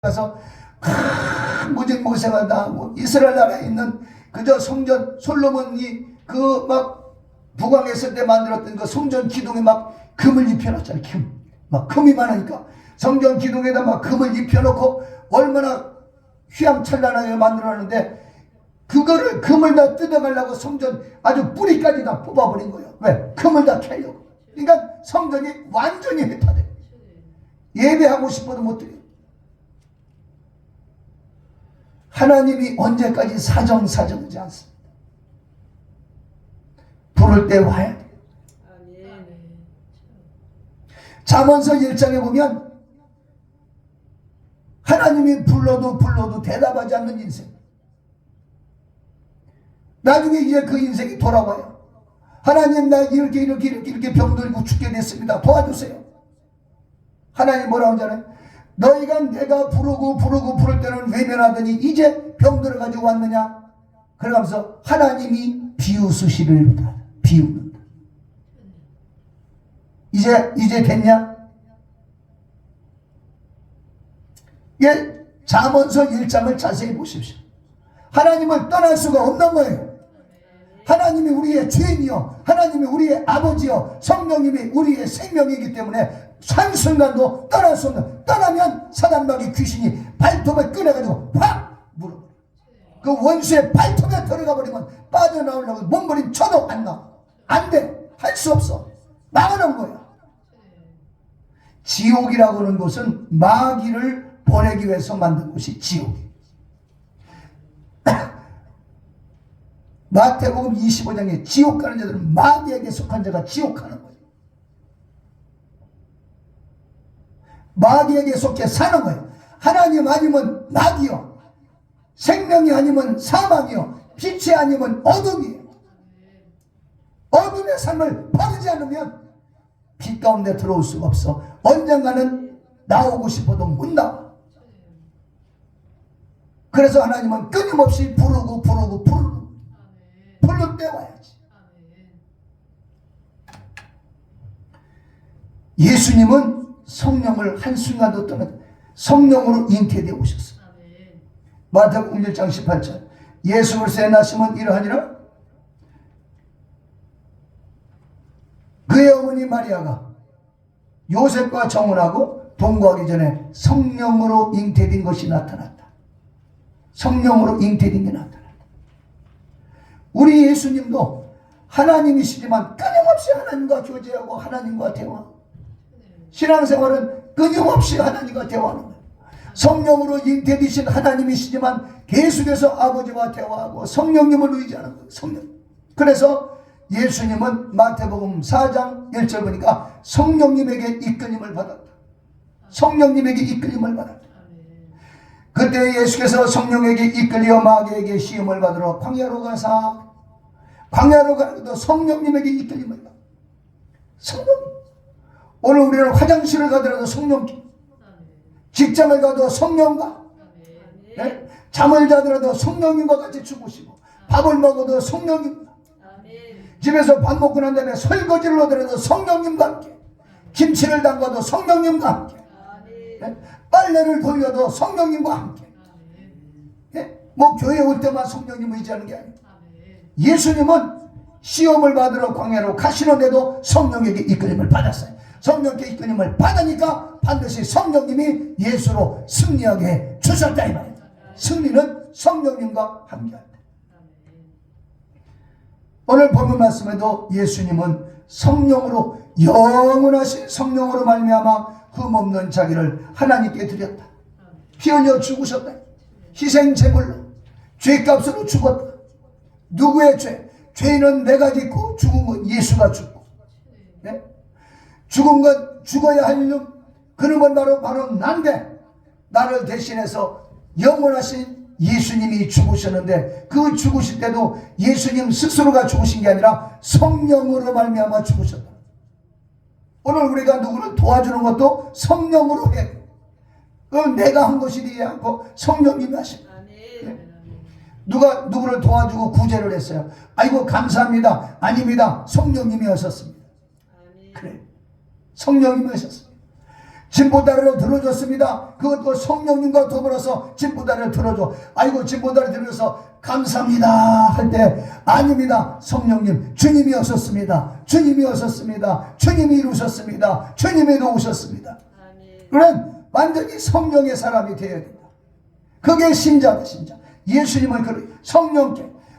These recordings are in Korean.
가서 무진 고생을 당하고 이스라엘 나라에 있는 그저 성전 솔로몬이 그 막 부강했을 때 만들었던 그 성전 기둥에 막 금을 입혀놨잖아요. 막 금이 많으니까 성전 기둥에다 막 금을 입혀놓고 얼마나 휘황찬란하게 만들어놨는데 그거를 금을 다 뜯어가려고 성전 아주 뿌리까지 다 뽑아버린 거예요. 왜? 금을 다 캐려고. 그러니까 성전이 완전히 해탈돼. 예배하고 싶어도 못 드려요. 하나님이 언제까지 사정사정하지 않습니다. 부를 때 와야 돼요. 잠언서 1장에 보면 하나님이 불러도 대답하지 않는 인생. 나중에 이제 그 인생이 돌아와요. 하나님 나 이렇게 병들고 죽게 됐습니다. 도와주세요. 하나님 뭐라고 하잖아요. 너희가 내가 부를 때는 외면하더니 이제 병들어 가지고 왔느냐. 그러면서 하나님이 비웃으시리로다. 비웃는다. 이제 됐냐? 예, 잠언서 1장을 자세히 보십시오. 하나님을 떠날 수가 없는 거예요. 하나님이 우리의 주인이요, 하나님이 우리의 아버지요, 성령님이 우리의 생명이기 때문에 한순간도 떠날 수 없는. 떠나면 사단마귀 귀신이 발톱을 끊어가지고 확 물어. 그 원수의 발톱에 들어가 버리면 빠져나오려고 몸부림쳐도 안 나와. 안 돼. 할 수 없어. 막아놓은 거야. 지옥이라고 하는 것은 마귀를 보내기 위해서 만든 곳이 지옥이에요. 마태복음 25장에 지옥 가는 자들은 마귀에게 속한 자가 지옥 가는 거예요. 마귀에게 속해 사는 거예요. 하나님 아니면 마귀요, 생명이 아니면 사망이요, 빛이 아니면 어둠이에요. 어둠의 삶을 바르지 않으면 빛 가운데 들어올 수가 없어. 언젠가는 나오고 싶어도 못 나와. 그래서 하나님은 끊임없이 부르고 부를 때 와야지. 예수님은 성령을 한순간도 떠나 성령으로 잉태되어 오셨어요. 마태복음 1장 18절 예수 그리스도의 나심은 이러하니라. 그의 어머니 마리아가 요셉과 정혼하고 동거하기 전에 성령으로 잉태된 것이 나타났다. 성령으로 잉태된 게 나타났다. 우리 예수님도 하나님이시지만 끊임없이 하나님과 교제하고 하나님과 대화하고, 신앙생활은 끊임없이 하나님과 대화하는 거예요. 성령으로 잉태되신 하나님이시지만 계속해서 아버지와 대화하고 성령님을 의지하는 거예요. 성령. 그래서 예수님은 마태복음 4장 1절 보니까 성령님에게 이끌림을 받았다. 성령님에게 이끌림을 받았다. 그때 예수께서 성령에게 이끌려 마귀에게 시험을 받으러 광야로 가도 성령님에게 이끌림을 받았다. 성령. 오늘 우리는 화장실을 가더라도 성령님, 직장을 가도 성령과, 네? 잠을 자더라도 성령님과 같이 주무시고, 밥을 먹어도 성령님과, 집에서 밥 먹고 난 다음에 설거지를 하더라도 성령님과 함께, 김치를 담가도 성령님과 함께, 네? 빨래를 돌려도 성령님과 함께, 네? 뭐 교회 올 때만 성령님 의지하는 게 아니에요. 예수님은 시험을 받으러 광야로 가시는데도 성령에게 이끌림을 받았어요. 성령께 이끌림을 받으니까 반드시 성령님이 예수로 승리하게 주셨다 이 말이에요. 승리는 성령님과 함께한다. 오늘 본문 말씀에도 예수님은 성령으로, 영원하신 성령으로 말미암아 흠없는 자기를 하나님께 드렸다. 피 흘려 죽으셨다. 희생제물로 죄값으로 죽었다. 누구의 죄? 죄는 내가 짓고 죽은 건 예수가 죽고, 네? 죽은 건 죽어야 할 놈, 그놈은 바로 난데, 나를 대신해서 영원하신 예수님이 죽으셨는데, 그 죽으실 때도 예수님 스스로가 죽으신 게 아니라 성령으로 말미암아 죽으셨다. 오늘 우리가 누구를 도와주는 것도 성령으로 해. 그건 내가 한 것이 되지 않고 성령님이 하신 거예요. 네? 누가 누구를 도와주고 구제를 했어요. 아이고 감사합니다. 아닙니다. 성령님이 하셨습니다. 그래, 성령님이 하셨습니다. 진보다리를 들어줬습니다. 그것도 성령님과 더불어서 진보다리를 들어줘. 아이고 진보다리 들어서 감사합니다 할 때 아닙니다. 성령님 주님이 오셨습니다. 주님이 오셨습니다. 주님이 이루셨습니다. 주님이 도우셨습니다. 그런 완전히 성령의 사람이 되어야 된다. 그게 신자다. 신자. 예수님은 그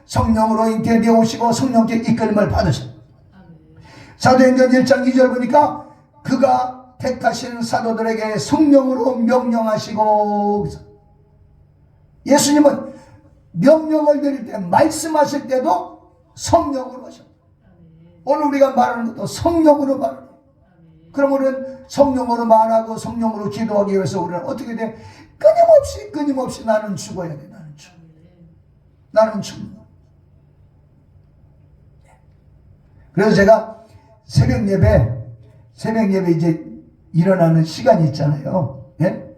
성령으로 잉태되어 오시고 성령께 이끌림을 받으셨다. 사도행전 1장 2절 보니까 그가 택하신 사도들에게 성령으로 명령하시고, 예수님은 명령을 드릴 때 말씀하실 때도 성령으로 하셨다. 오늘 우리가 말하는 것도 성령으로 말해요. 그럼 우리는 성령으로 말하고 성령으로 기도하기 위해서 우리는 어떻게 돼? 끊임없이 나는 죽어야 돼. 나는 죽어. 그래서 제가 새벽 예배 이제 일어나는 시간이 있잖아요. 예?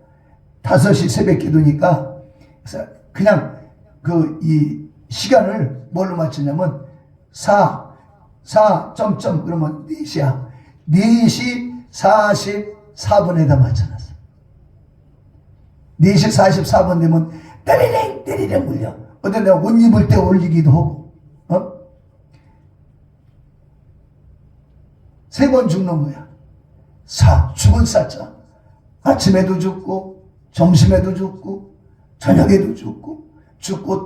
5시 새벽 기도니까, 그래서 그냥 이 시간을 뭘로 맞추냐면, 4 그러면 4시야. 4시 44분에다 맞춰놨어. 4시 44분 되면, 때리랭 울려. 어때 내가 옷 입을 때 올리기도 하고, 3번 죽는 거야. 죽은 사자. 아침에도 죽고, 점심에도 죽고, 저녁에도 죽고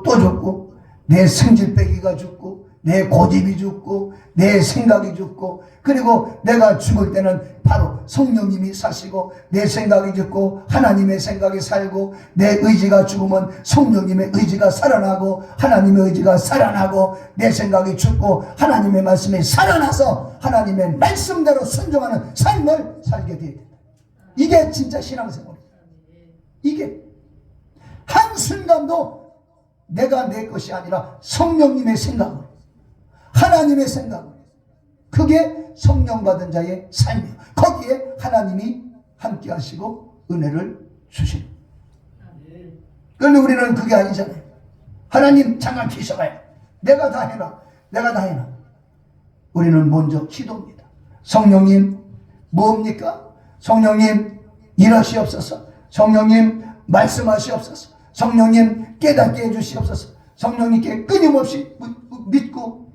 또 죽고, 내 승질빼기가 죽고, 내 고집이 죽고, 내 생각이 죽고, 그리고 내가 죽을 때는 바로 성령님이 사시고, 내 생각이 죽고, 하나님의 생각이 살고, 내 의지가 죽으면 성령님의 의지가 살아나고, 하나님의 의지가 살아나고, 내 생각이 죽고, 하나님의 말씀이 살아나서 하나님의 말씀대로 순종하는 삶을 살게 되어야 된다. 이게 진짜 신앙생활이에요. 이게 한순간도 내가 내 것이 아니라 성령님의 생각으로, 하나님의 생각으로, 그게 성령 받은 자의 삶이에요. 거기에 하나님이 함께 하시고 은혜를 주시는. 그런데 우리는 그게 아니잖아요. 하나님 잠깐 계셔봐요. 내가 다 해라. 우리는 먼저 기도입니다. 성령님 뭡니까? 성령님 일하시옵소서. 성령님 말씀하시옵소서. 성령님 깨닫게 해주시옵소서. 성령님께 끊임없이 믿고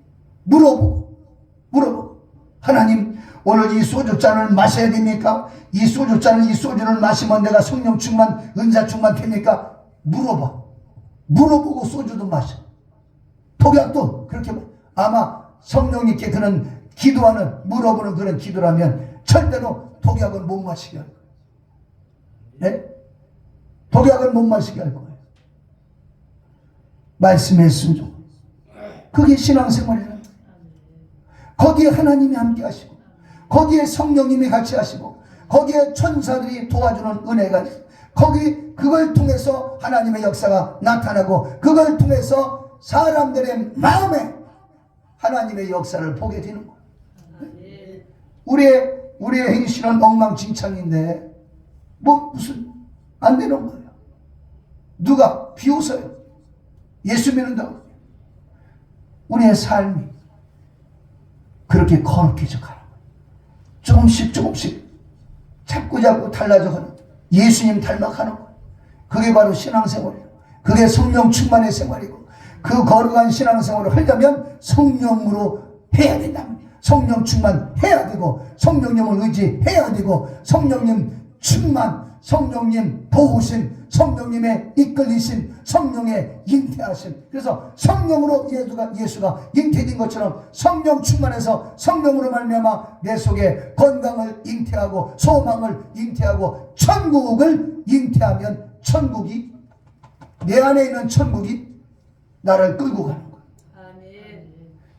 물어보고 하나님 오늘 이 소주잔을 마셔야 됩니까? 이 소주를 마시면 내가 성령 충만 은사 충만 됩니까? 물어보고 소주도 마셔. 독약도 그렇게 아마 성령님께 그런 기도하는 물어보는 그런 기도라면 절대로 독약은 못 마시게 할 거예요. 네? 독약은 못 마시게 할 거예요. 말씀의 순종. 그게 신앙생활이에요. 거기에 하나님이 함께 하시고, 거기에 성령님이 같이 하시고, 거기에 천사들이 도와주는 은혜가 있어요. 그걸 통해서 하나님의 역사가 나타나고, 그걸 통해서 사람들의 마음에 하나님의 역사를 보게 되는 거예요. 우리의 행실은 엉망진창인데 무슨 안 되는 거예요. 누가 비웃어요. 예수 믿는다고. 우리의 삶이 그렇게 거룩해져 가는 거예요. 조금씩 자꾸 달라져가는, 예수님 닮아가는 거예요. 그게 바로 신앙생활이에요. 그게 성령 충만의 생활이고, 그 거룩한 신앙생활을 하려면 성령으로 해야 된다. 성령 충만해야 되고, 성령님을 의지해야 되고, 성령님 충만, 성령님 도우심, 성령님의 이끌리심, 성령의 잉태하심. 그래서 성령으로 예수가 잉태된 것처럼 성령 충만해서 성령으로 말미암아 내 속에 건강을 잉태하고, 소망을 잉태하고, 천국을 잉태하면 천국이, 내 안에 있는 천국이 나를 끌고 가는 거예요.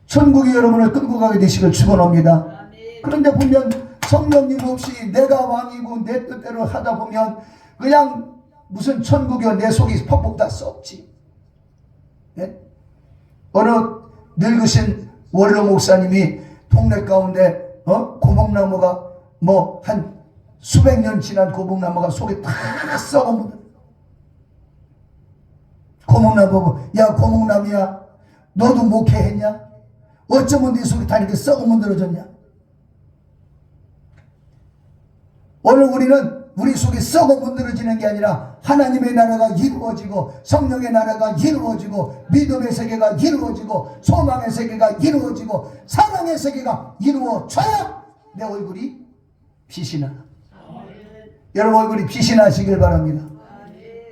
천국이 여러분을 끌고 가게 되시길 축원합니다. 그런데 보면 성령님 없이 내가 왕이고 내 뜻대로 하다 보면 그냥 무슨 천국이요, 내 속이 퍽퍽 다 썩지. 네? 어느 늙으신 원로 목사님이 동네 가운데 고목나무가 한 수백 년 지난 고목나무가 속에 다 썩어묻어. 고목나무 보고, 야 고목나무야, 너도 목회했냐? 어쩌면 네 속이 다 이렇게 썩어 문드러졌냐? 오늘 우리는 우리 속에 썩어 문드러지는 게 아니라 하나님의 나라가 이루어지고 성령의 나라가 이루어지고 믿음의 세계가 이루어지고 소망의 세계가 이루어지고 사랑의 세계가 이루어져야 내 얼굴이 빛이 나. 여러분 얼굴이 빛이 나시길 바랍니다.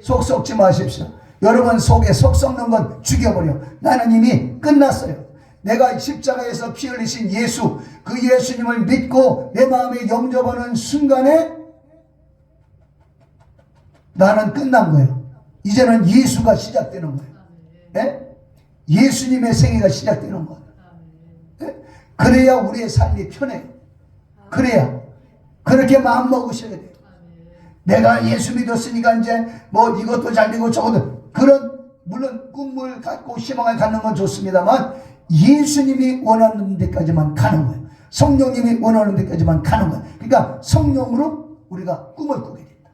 속 썩지 마십시오. 여러분 속에 속 썩는 건 죽여버려. 나는 이미 끝났어요. 내가 십자가에서 피 흘리신 예수, 그 예수님을 믿고 내 마음에 영접하는 순간에 나는 끝난 거예요. 이제는 예수가 시작되는 거예요. 예? 예수님의 생애가 시작되는 거예요. 예? 그래야 우리의 삶이 편해요. 그래야. 그렇게 마음 먹으셔야 돼요. 내가 예수 믿었으니까 이제 뭐 이것도 잘 되고 저것도, 그런 물론 꿈을 갖고 희망을 갖는 건 좋습니다만 예수님이 원하는 데까지만 가는 거예요. 성령님이 원하는 데까지만 가는 거예요. 그러니까 성령으로 우리가 꿈을 꾸게 된다.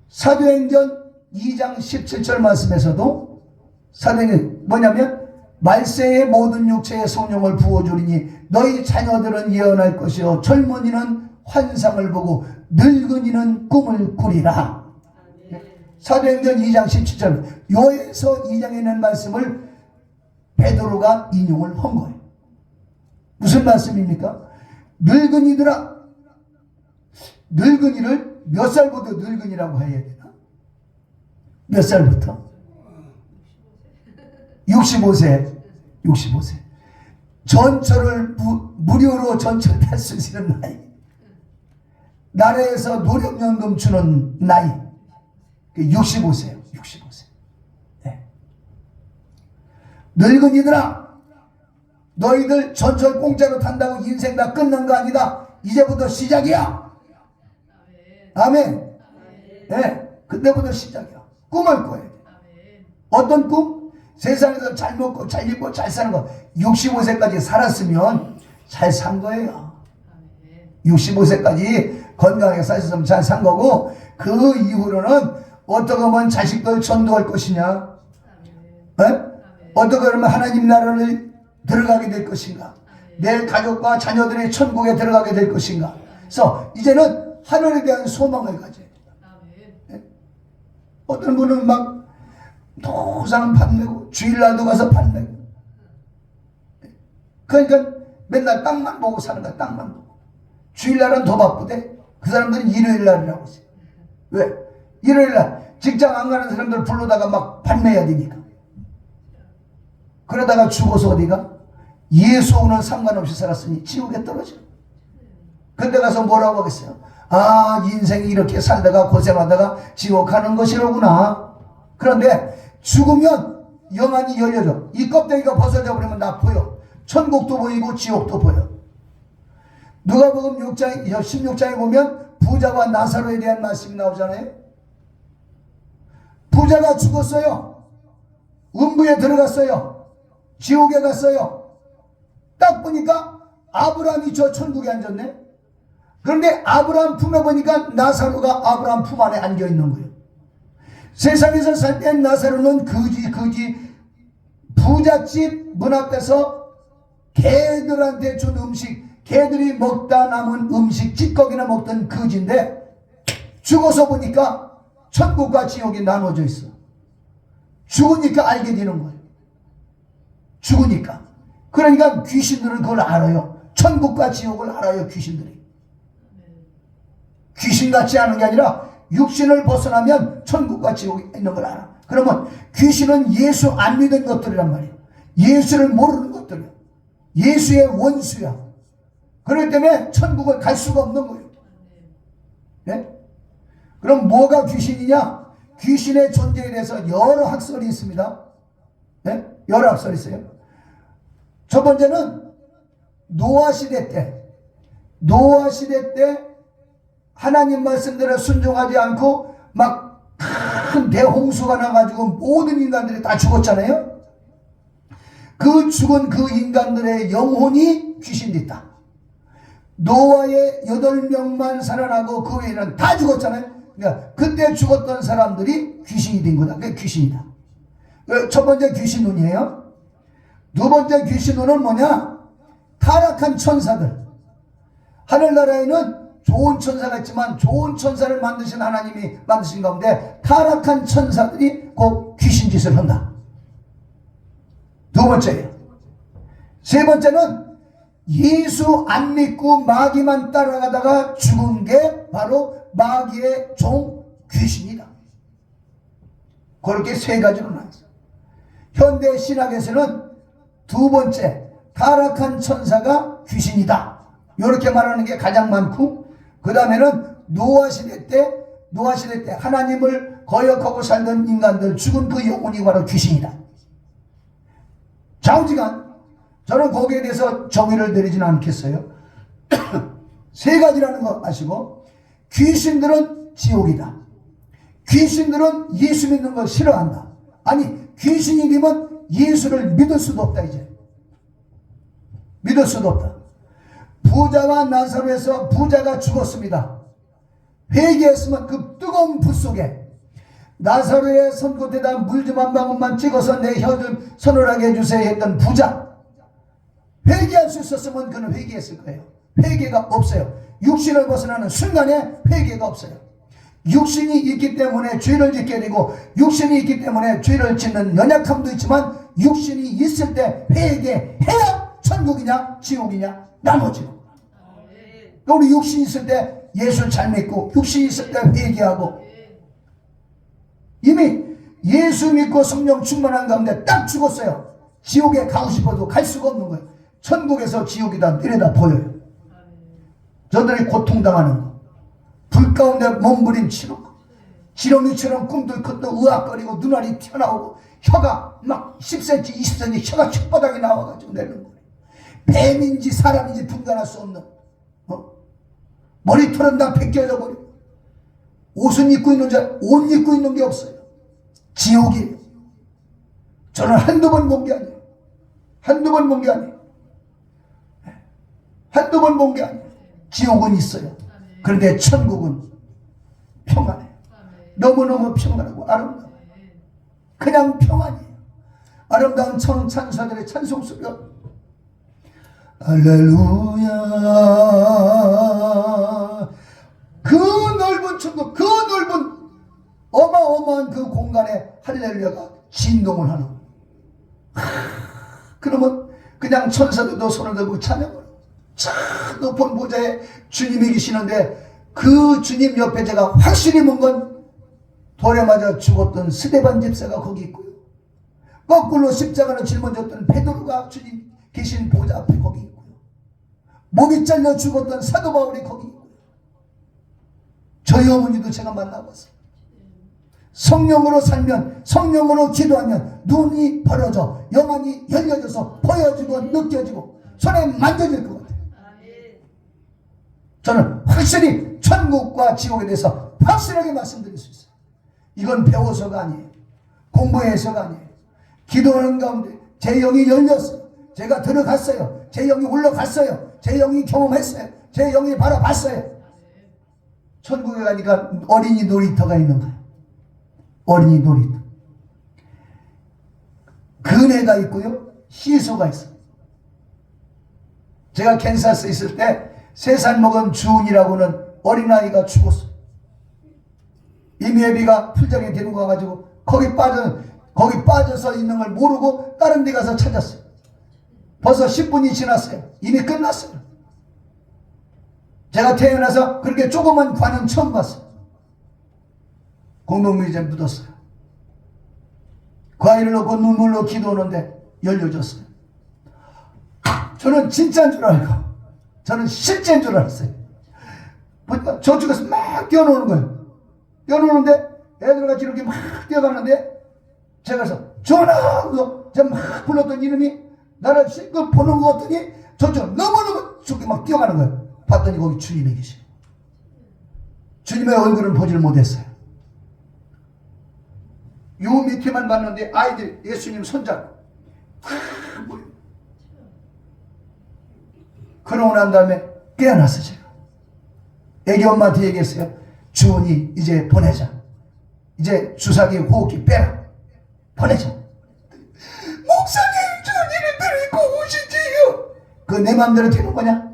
사도행전 2장 17절 말씀에서도 사도행전 뭐냐면 말세의 모든 육체에 성령을 부어주리니 너희 자녀들은 예언할 것이요 젊은이는 환상을 보고 늙은이는 꿈을 꾸리라. 사도행전 2장 17절 요에서 2장에 있는 말씀을 베드로가 인용을 한 거예요. 무슨 말씀입니까? 늙은이들아, 늙은이를 몇 살부터 늙은이라고 해야 되나? 몇 살부터? 65세. 65세. 전철을 무료로 전철 탈 수 있는 나이. 나라에서 노령연금 주는 나이. 65세예요. 65세. 네. 늙은이들아, 너희들 전철 공짜로 탄다고 인생 다 끝난 거 아니다. 이제부터 시작이야. 아멘. 네. 그때부터 시작이야. 꿈을 꿔야 돼. 어떤 꿈? 세상에서 잘 먹고 잘 입고 잘 사는 거. 65세까지 살았으면 잘 산 거예요. 65세까지 건강하게 사셨으면 잘 산 거고, 그 이후로는 어떻게 하면 자식들 전도할 것이냐, 어떻게 하면 하나님 나라를 들어가게 될 것인가, 내 가족과 자녀들이 천국에 들어가게 될 것인가. 그래서 이제는 하늘에 대한 소망을 가져야 돼요. 어떤 분은 막 도장 판매고 주일날도 가서 판매고, 그러니까 맨날 땅만 보고 사는 거야. 땅만 보고. 주일날은 더 바쁘대. 그 사람들은 일요일날이라고 했어요. 왜? 일요일날 직장 안 가는 사람들 불러다가 막 판매해야 되니까. 그러다가 죽어서 어디가? 예수는 상관없이 살았으니 지옥에 떨어져. 근데 가서 뭐라고 하겠어요? 아, 인생이 이렇게 살다가 고생하다가 지옥 가는 것이로구나. 그런데 죽으면 영안이 열려져. 이 껍데기가 벗어져 버리면 나 보여. 천국도 보이고 지옥도 보여. 누가복음 16장에 보면 부자와 나사로에 대한 말씀이 나오잖아요. 부자가 죽었어요. 음부에 들어갔어요. 지옥에 갔어요. 딱 보니까 아브라함이 저 천국에 앉았네. 그런데 아브라함 품에 보니까 나사로가 아브라함 품 안에 앉아있는 거예요. 세상에서 살 땐 나사로는 거지 부잣집 문 앞에서 개들한테 준 음식, 개들이 먹다 남은 음식 찌꺼기나 먹던 거지인데, 죽어서 보니까 천국과 지옥이 나눠져 있어. 죽으니까 알게 되는 거예요. 죽으니까. 그러니까 귀신들은 그걸 알아요. 천국과 지옥을 알아요. 귀신들이. 귀신같이 아는 게 아니라 육신을 벗어나면 천국과 지옥이 있는 걸 알아. 그러면 귀신은 예수 안 믿은 것들이란 말이에요. 예수를 모르는 것들이에요. 예수의 원수야. 그렇기 때문에 천국을 갈 수가 없는 거예요. 네? 그럼 뭐가 귀신이냐? 귀신의 존재에 대해서 여러 학설이 있습니다. 네? 여러 학설이 있어요. 첫 번째는 노아 시대 때 하나님 말씀대로 순종하지 않고 막 큰 대홍수가 나가지고 모든 인간들이 다 죽었잖아요. 그 죽은 그 인간들의 영혼이 귀신됐다. 노아의 8명만 살아나고 그 외에는 다 죽었잖아요. 그러니까 그때 죽었던 사람들이 귀신이 된 거다. 그게 귀신이다. 첫 번째 귀신론이에요. 두 번째 귀신론은 뭐냐? 타락한 천사들. 하늘나라에는 좋은 천사가 있지만 좋은 천사를 만드신 하나님이 만드신 가운데 타락한 천사들이 곧 귀신 짓을 한다. 두 번째예요. 세 번째는 예수 안 믿고 마귀만 따라가다가 죽은 게 바로 마귀의 종 귀신이다. 그렇게 세 가지로 나왔어요. 현대 신학에서는 두 번째 타락한 천사가 귀신이다. 이렇게 말하는 게 가장 많고, 그 다음에는 노아시대 때 하나님을 거역하고 살던 인간들, 죽은 그 영혼이 바로 귀신이다. 좌우지간 저는 거기에 대해서 정의를 내리지는 않겠어요. 세 가지라는 거 아시고, 귀신들은 지옥이다. 귀신들은 예수 믿는 걸 싫어한다. 아니, 귀신이 되면 예수를 믿을 수도 없다. 이제 믿을 수도 없다. 부자와 나사로에서 부자가 죽었습니다. 회개했으면 그 뜨거운 불 속에 나사로의 손끝에다 물 좀 한 방울만 찍어서 내 혀 좀 서늘하게 해주세요 했던 부자, 회개할 수 있었으면 그는 회개했을 거예요. 회개가 없어요. 육신을 벗어나는 순간에 회개가 없어요. 육신이 있기 때문에 죄를 짓게 되고, 육신이 있기 때문에 죄를 짓는 연약함도 있지만, 육신이 있을 때 회개해야 천국이냐 지옥이냐 나눠지고, 우리 육신이 있을 때 예수를 잘 믿고, 육신이 있을 때 회개하고, 이미 예수 믿고 성령 충만한 가운데 딱 죽었어요. 지옥에 가고 싶어도 갈 수가 없는 거예요. 천국에서 지옥이다 내려다 보여요. 저들이 고통당하는 거, 불 가운데 몸부림치는 거, 지렁이처럼 꿈들 컸던 으악거리고 눈알이 튀어나오고 혀가 막 10cm 20cm 혀가 혓바닥에 나와가지고 내는 거예요. 뱀인지 사람인지 분간할 수 없는, 머리털은 다 벗겨져 버리고, 옷은 입고 있는 자, 옷 입고 있는 게 없어요. 지옥이에요. 저는 한두 번 본 게 아니에요. 한두 번 본 게 아니에요. 한두 번 본 게 아니에요. 지옥은 있어요. 그런데 천국은 평안해요. 너무너무 평안하고 아름다워요. 그냥 평안이에요. 아름다운 찬사들의 찬송 소리가 할렐루야. 그 넓은 천국, 그 넓은 어마어마한 그 공간에 할렐루야가 진동을 하는 거예요. 그러면 그냥 천사들도 손을 들고 찬양을, 참 높은 보좌에 주님이 계시는데, 그 주님 옆에 제가 확실히 본 건 돌에 맞아 죽었던 스데반 집사가 거기 있고요, 거꾸로 십자가를 짊어졌던 베드로가 주님 계신 보좌 앞에 거기 있고요, 목이 잘려 죽었던 사도 바울이 거기 있고요, 저희 어머니도 제가 만나봤어요. 성령으로 살면, 성령으로 기도하면 눈이 벌어져 영안이 열려져서 보여지고 느껴지고 손에 만져질 것 같아요. 저는 확실히 천국과 지옥에 대해서 확실하게 말씀드릴 수 있어요. 이건 배워서가 아니에요. 공부해서가 아니에요. 기도하는 가운데 제 영이 열렸어요. 제가 들어갔어요. 제 영이 올라갔어요. 제 영이 경험했어요. 제 영이 바라봤어요. 천국에 가니까 어린이 놀이터가 있는 거예요. 어린이 놀이터. 그네가 있고요, 희소가 있어요. 제가 캔사스에 있을 때 3살 먹은 주은이라고는 어린아이가 죽었어요. 이미애비가 풀장에 데리고 가가지고 거기 빠져서 있는 걸 모르고 다른 데 가서 찾았어요. 벌써 10분이 지났어요. 이미 끝났어요. 제가 태어나서 그렇게 조그만 관은 처음 봤어요. 공동묘지에 묻었어요. 그 아이를 놓고 눈물로 기도하는데 열려졌어요. 저는 진짜인 줄 알고, 저는 실제인 줄 알았어요. 보니까 저쪽에서 막 뛰어노는 거예요. 뛰어노는데 애들같이 이렇게 막 뛰어가는데, 제가 그래서 전화! 그래서 제가 막 불렀던 이름이 나를 실컷 보는 것 같더니 저쪽 너무너무 저기 막 뛰어가는 거예요. 봤더니 거기 주님이 계시고, 주님의 얼굴은 보지를 못했어요. 요 밑에만 봤는데 아이들 예수님 손잡고 뭐예요. 그러고 난 다음에 깨어났어요. 제가 애기 엄마한테 얘기했어요. 주은이 이제 보내자. 이제 주사기 호흡기 빼라. 보내자. 목사님, 주은이를 데리고 오시지요. 그 내 맘대로 되는 거냐?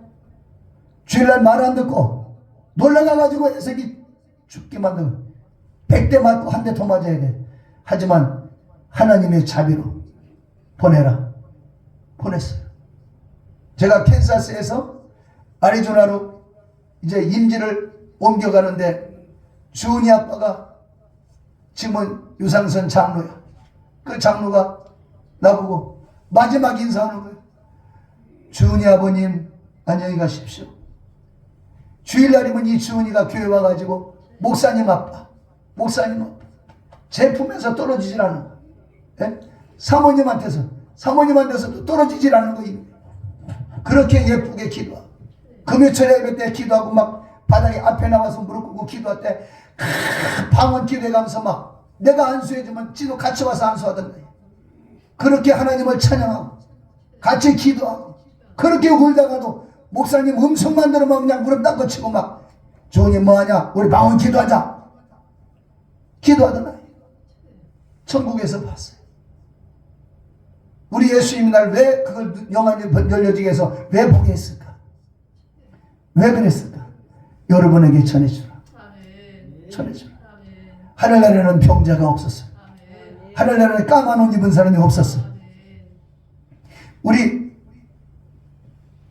주일날 말 안 듣고 놀라가가지고 에색이 죽게 만들고 100대 맞고 한 대 더 맞아야 돼. 하지만 하나님의 자비로 보냈어요. 제가 캔사스에서 아리조나로 이제 임지를 옮겨가는데 주은이 아빠가 지금은 유상선 장로야. 그 장로가 나보고 마지막 인사하는 거예요. 주은이 아버님 안녕히 가십시오. 주일날이면 이 주은이가 교회 와가지고 목사님 아빠 제품에서 떨어지질 않는 거예요. 예? 사모님한테서도 떨어지질 않는 거예요. 그렇게 예쁘게 기도하고 금요철 예배 때 기도하고 막 바닥에 앞에 나와서 무릎 꿇고 기도할 때 방언 기도해가면서 막 내가 안수해주면 지도 같이 와서 안수하던 거예요. 그렇게 하나님을 찬양하고 같이 기도하고 그렇게 울다가도 목사님 음성만 들으면 그냥 무릎 닦고 치고 막 주님 뭐하냐 우리 방언 기도하자 기도하던 거예요. 천국에서 봤어요. 우리 예수님이 날 왜 그걸 영안이 열려지게 해서 왜 보게 했을까? 왜 그랬을까? 여러분에게 전해주라. 전해주라. 하늘나라에는 병자가 없었어요. 하늘나라에 까만 옷 입은 사람이 없었어요. 우리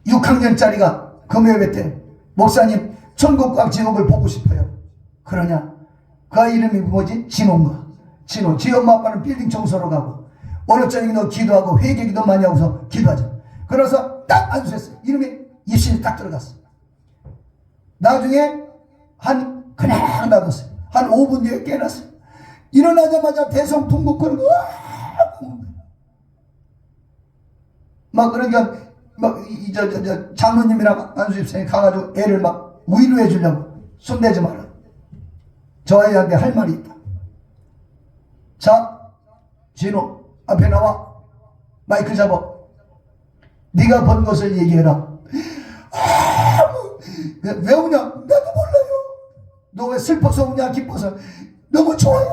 6학년짜리가 금요일 때 목사님 천국과 지옥을 보고 싶어요. 그러냐? 그 아이 이름이 뭐지? 진호인가? 진호. 지 엄마 아빠는 빌딩 청소로 가고 오늘 저녁에 너 기도하고 회개기도 많이 하고서 기도하자. 그래서 딱 안수했어요. 이름이 입신이 딱 들어갔어요. 나중에 그냥 놔뒀어요. 한 5분 뒤에 깨났어요. 일어나자마자 대성통곡 거리고 막 그러니까 막 장로님이랑 안수집사님 가가지고 애를 막 위로해 주려고 손대지 마라. 저 아이한테 할 말이 있다. 자, 진호 앞에 나와. 마이크 잡아. 네가 본 것을 얘기해라. 왜 우냐? 나도 몰라요. 너 왜 슬퍼서 우냐? 기뻐서? 너무 좋아요.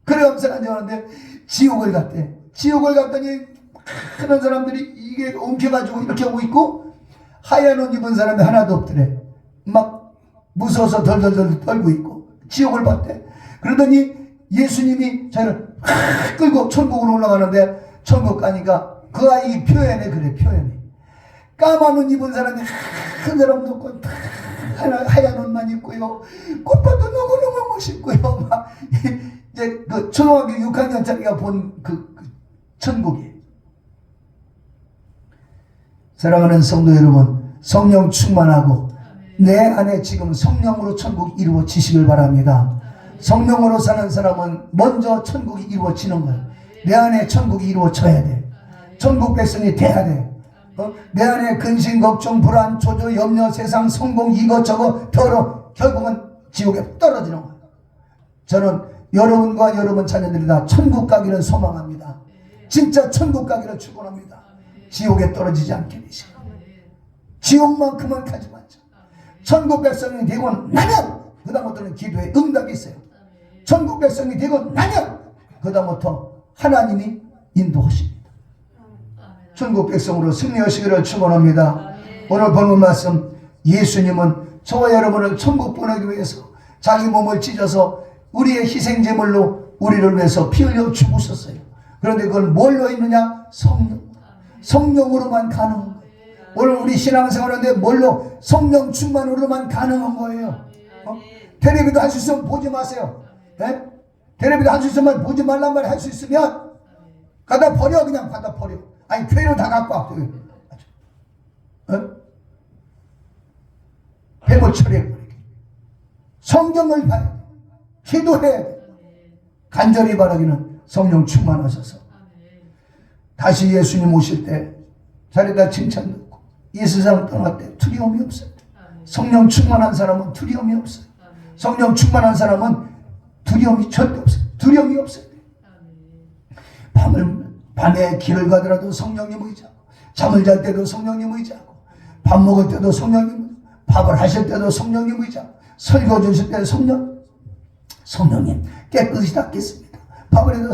그래 하면서 앉아가는데 지옥을 갔대. 지옥을 갔더니 많은 사람들이 이게 엉켜가지고 이렇게 오고 있고 하얀 옷 입은 사람이 하나도 없더래. 막 무서워서 덜덜덜 떨고 있고 지옥을 봤대. 그러더니 예수님이 저를 끌고 천국으로 올라가는데 천국 가니까 그 아이 표현해. 그래 표현해. 까만 옷 입은 사람이 한 사람도 없고 하얀 옷만 입고요. 꽃밭도 너무너무 멋있고요. 막 이제 그 초등학교 6학년짜리가 본 그 천국이에요. 사랑하는 성도 여러분, 성령 충만하고 내 안에 지금 성령으로 천국이 이루어지시길 바랍니다. 성령으로 사는 사람은 먼저 천국이 이루어지는 거예요. 내 안에 천국이 이루어져야 돼. 천국 백성이 돼야 돼. 내 안에 근심, 걱정, 불안, 조조, 염려, 세상, 성공 이것저것 더러 결국은 지옥에 떨어지는 거예요. 저는 여러분과 여러분 자녀들이 다 천국 가기를 소망합니다. 진짜 천국 가기를 축원합니다. 지옥에 떨어지지 않게 되시고 지옥만큼은 가지 마죠. 천국 백성이 되고 나면 그 다음부터는 기도에 응답이 있어요. 천국 백성이 되고 나면 그 다음부터 하나님이 인도하십니다. 천국 백성으로 승리하시기를 축원합니다. 오늘 본문 말씀 예수님은 저와 여러분을 천국 보내기 위해서 자기 몸을 찢어서 우리의 희생제물로 우리를 위해서 피 흘려 죽으셨어요. 그런데 그걸 뭘로 있느냐? 성령으로만 가능한 거예요. 오늘 우리 신앙생활하는데 뭘로? 성령 충만으로만 가능한 거예요. 텔레비도 할 수 있으면 보지 마세요. 네? 텔레비도 할 수 있으면 보지 말란 말 할 수 있으면 갖다 버려. 그냥 갖다 버려. 아니 교회로 다 갖고 와. 뱀을 처리해. 성경을 봐야 돼. 기도해야 돼. 간절히 바라기는 성령 충만하셔서 다시 예수님 오실 때 자리에다 칭찬 듣고 이 세상 떠날 때 두려움이 없어요. 성령 충만한 사람은 두려움이 없어요. 성령 충만한 사람은 두려움이 절대 없어요. 두려움이 없어요. 밤에 길을 가더라도 성령님 의지하고 잠을 잘 때도 성령님 의지하고 밥 먹을 때도 성령님 의지하고 밥을 하실 때도 성령님 의지하고 설교 주실 때도 성령님 깨끗이 닦겠습니다. 밥을 해도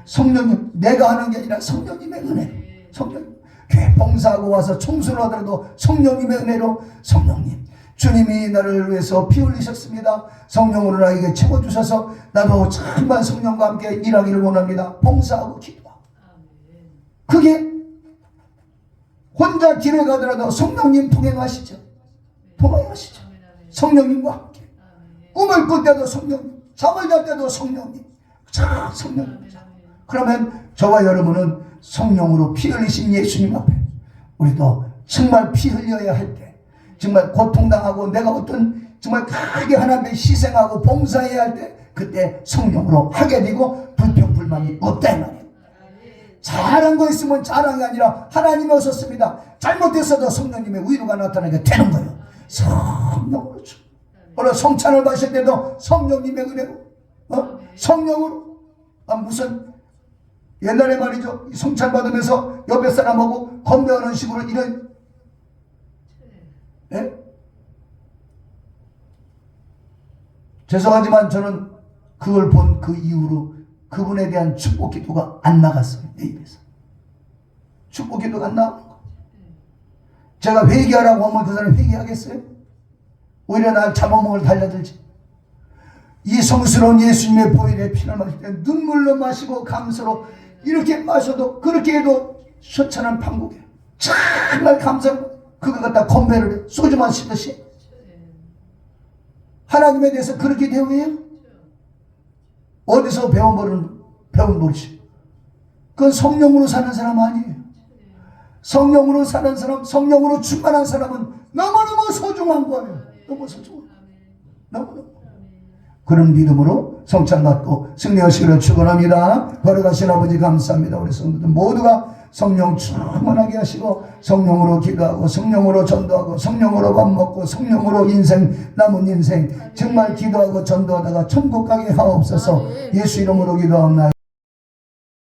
성령님 내가 하는 게 아니라 성령님의 은혜. 성령님 교회 봉사하고 와서 청소를 하더라도 성령님의 은혜로 성령님 주님이 나를 위해서 피 흘리셨습니다. 성령으로 나에게 채워주셔서 나도 정말 성령과 함께 일하기를 원합니다. 봉사하고 기도하고. 그게 혼자 길에 가더라도 성령님 동행하시죠. 동행하시죠. 성령님과 함께. 꿈을 꿀 때도 성령님, 잠을 잘 때도 성령님. 자, 성령님이죠. 그러면 저와 여러분은 성령으로 피 흘리신 예수님 앞에 우리도 정말 피 흘려야 할 때, 정말 고통당하고 내가 어떤 정말 크게 하나님께 희생하고 봉사해야 할 때 그때 성령으로 하게 되고 불평불만이 없다 이 말이에요. 잘한 거 있으면 자랑이 아니라 하나님이 오셨습니다. 잘못했어도 성령님의 위로가 나타나게 되는 거예요. 성령으로. 오늘 성찬을 마실 때도 성령님의 은혜로, 성령으로. 무슨 옛날에 말이죠, 성찬 받으면서 옆에 사람하고 건배하는 식으로 이런, 예? 죄송하지만 저는 그걸 본 그 이후로 그분에 대한 축복 기도가 안 나갔어요. 내 입에서 축복 기도가 안 나오는 거. 제가 회개하라고 하면 그 사람이 회개하겠어요? 오히려 날 잡아먹을 달려들지. 이 성스러운 예수님의 보혈의 피를 마실 때 눈물로 마시고 감사로 이렇게 마셔도 그렇게 해도 시원한 판국이에요. 정말 감사로 그거 갖다 건배를 해. 소주 마시듯이. 하나님에 대해서 그렇게 대우해요? 어디서 배운 버릇이? 그건 성령으로 사는 사람 아니에요. 성령으로 사는 사람, 성령으로 충만한 사람은 너무너무 소중한 거예요. 너무 소중한 거예요. 너무너무. 그런 믿음으로 성찬 받고 승리하시기를 축원합니다. 걸어가신 아버지 감사합니다. 우리 성도들 모두가 성령 충만하게 하시고 성령으로 기도하고 성령으로 전도하고 성령으로 밥 먹고 성령으로 남은 인생 정말 기도하고 전도하다가 천국 가게 하옵소서. 예수 이름으로 기도합니다.